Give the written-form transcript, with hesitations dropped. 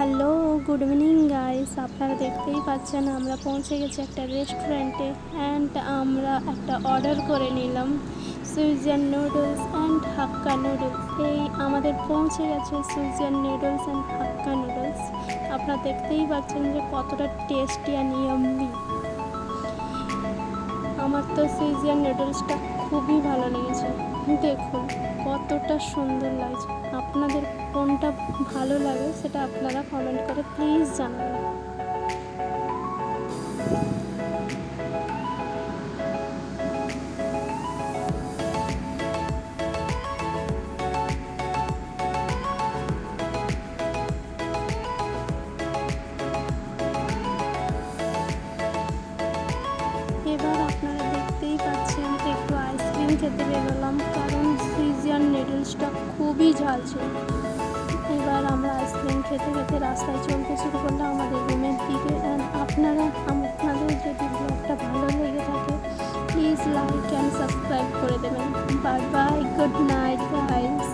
Hello, good evening guys. আপনারা দেখতেই পাচ্ছেন আমরা পৌঁছে গেছি একটা রেস্টুরেন্টে অ্যান্ড আমরা একটা অর্ডার করে নিলাম সুইজিয়ান নুডলস অ্যান্ড হাক্কা নুডলস। এই আমাদের পৌঁছে গেছে সুইজিয়ান নুডলস অ্যান্ড হাক্কা নুডলস। আপনারা দেখতেই পাচ্ছেন যে কতটা টেস্টি অ্যান্ড ইয়াম্মি। আমার তো সুইজিয়ান নুডলসটা খুবই ভালো লেগেছে। দেখুন কতটা সুন্দর লাগছে। আপনাদের কোনটা ভালো লাগে সেটা আপনারা কমেন্ট করে প্লিজ জানাবেন। এবার আপনারা দেখতেই পাচ্ছেন একটু আইসক্রিম খেতে বেরোলাম, কারণ সুইজিয়ান নুডলসটা খুবই ঝাল ছিল। এবার আমরা আইসক্রিম খেতে খেতে রাস্তায় চলতে শুরু করলাম আমাদের রুমের দিকে। আপনাদের যদি ব্লগটা ভালো লেগে থাকে প্লিজ লাইক অ্যান্ড সাবস্ক্রাইব করে দেবেন। Bye bye, good night guys.